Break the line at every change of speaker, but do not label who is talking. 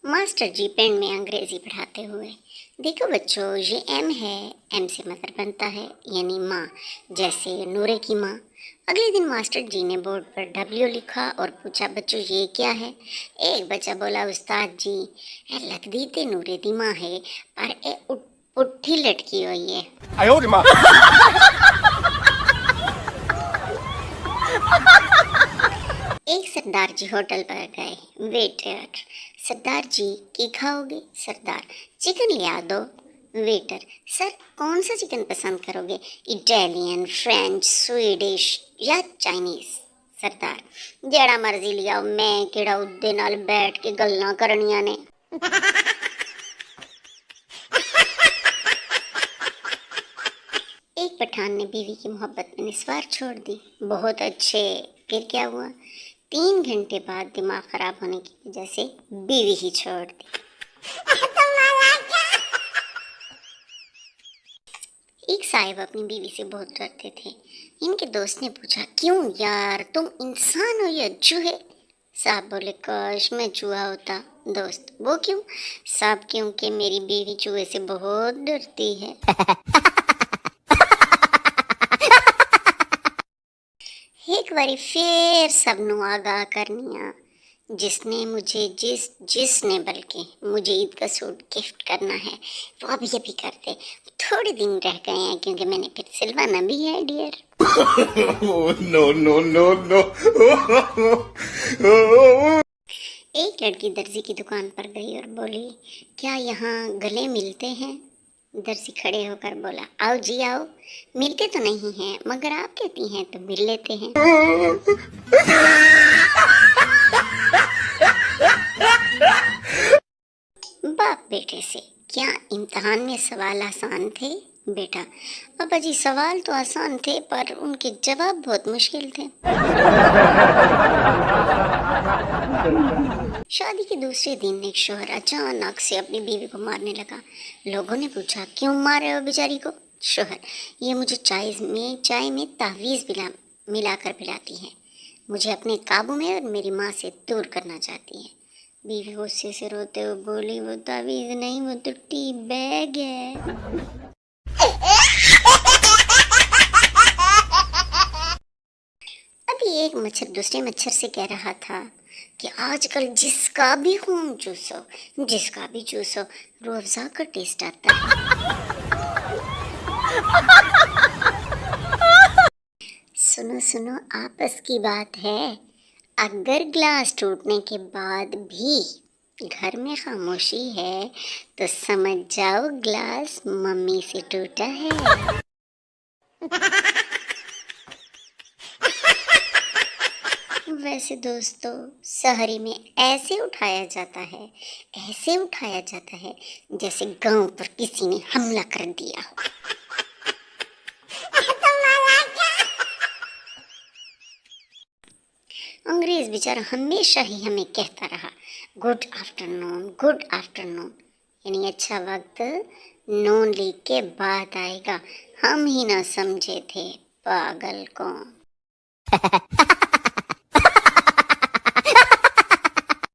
Master जी pen में अंग्रेजी पढ़ाते हुए, देखो बच्चों, ये एम है, एम से मदर बनता है यानी माँ, जैसे नूरे की माँ। अगले दिन मास्टर जी ने बोर्ड पर डब्ल्यू लिखा और पूछा, बच्चों ये क्या है? एक बच्चा बोला, उस्ताद जी, ए लगदी ते नूरे दी माँ है, पर ए पुट्ठी लटकी हुई है। एक सरदार जी होटल पर गए। वेटर, सरदार जी की खाओगे? सरदार, चिकन ले आ दो। वेटर, सर कौन सा चिकन पसंद करोगे, इटालियन, फ्रेंच, स्वीडिश या चाइनीज? सरदार, जेड़ा मर्जी लियाओ, मैं केड़ा उदे नाल बैठ के गल्लां करनियां ने। एक पठान ने बीवी की मोहब्बत में निस्वार छोड़ दी। बहुत अच्छे, फिर क्या हुआ? 3 घंटे बाद दिमाग खराब होने की वजह से बीवी ही छोड़ दी। एक साहिब अपनी बीवी से बहुत डरते थे। इनके दोस्त ने पूछा, क्यों यार, तुम इंसान हो या चूहे? साहब बोले, काश मैं चूहा होता। दोस्त, वो क्यों? साहब, क्योंकि मेरी बीवी चूहे से बहुत डरती है। एक बारी फिर सबनों आगाह करनिया, जिसने बल्कि मुझे ईद का सूट गिफ्ट करना है, वो अभी कर दे। थोड़े दिन रह गए हैं क्योंकि मैंने फिर सिलवाना भी है dear. No no no no. एक लड़की दर्जी की दुकान पर गई और बोली, क्या यहाँ गले मिलते हैं? दर्जी खड़े होकर बोला, आओ जी आओ। मिलते तो नहीं हैं, मगर आप कहती हैं तो मिल लेते हैं। बाप बेटे से, क्या इम्तिहान में सवाल आसान थे? बेटा, पापा जी सवाल तो आसान थे पर उनके जवाब बहुत मुश्किल थे। शादी के दूसरे दिन एक शौहर अचानक से अपनी बीवी को मारने लगा। लोगों ने पूछा, क्यों मार रहे हो बेचारी को? शौहर, ये मुझे चाय में तावीज़ मिलाकर पिलाती है, मुझे अपने काबू में और मेरी माँ से दूर करना चाहती है। बीवी गुस्से से रोते हुए बोली, वो तावीज़ नहीं, वो तो टी बैग है। अभी एक मच्छर दूसरे मच्छर से कह रहा था कि आजकल जिसका भी खून चूसो, रूह अफ़ज़ा का टेस्ट आता है। सुनो सुनो, आपस की बात है, अगर ग्लास टूटने के बाद भी घर में खामोशी है तो समझ जाओ ग्लास मम्मी से टूटा है। वैसे दोस्तों, सहरी में ऐसे उठाया जाता है जैसे गांव पर किसी ने हमला कर दिया। अंग्रेज बेचारा हमेशा ही हमें कहता रहा, गुड आफ्टरनून, यानी अच्छा वक्त नून लीग के बाद आएगा। हम ही ना समझे थे, पागल कौन।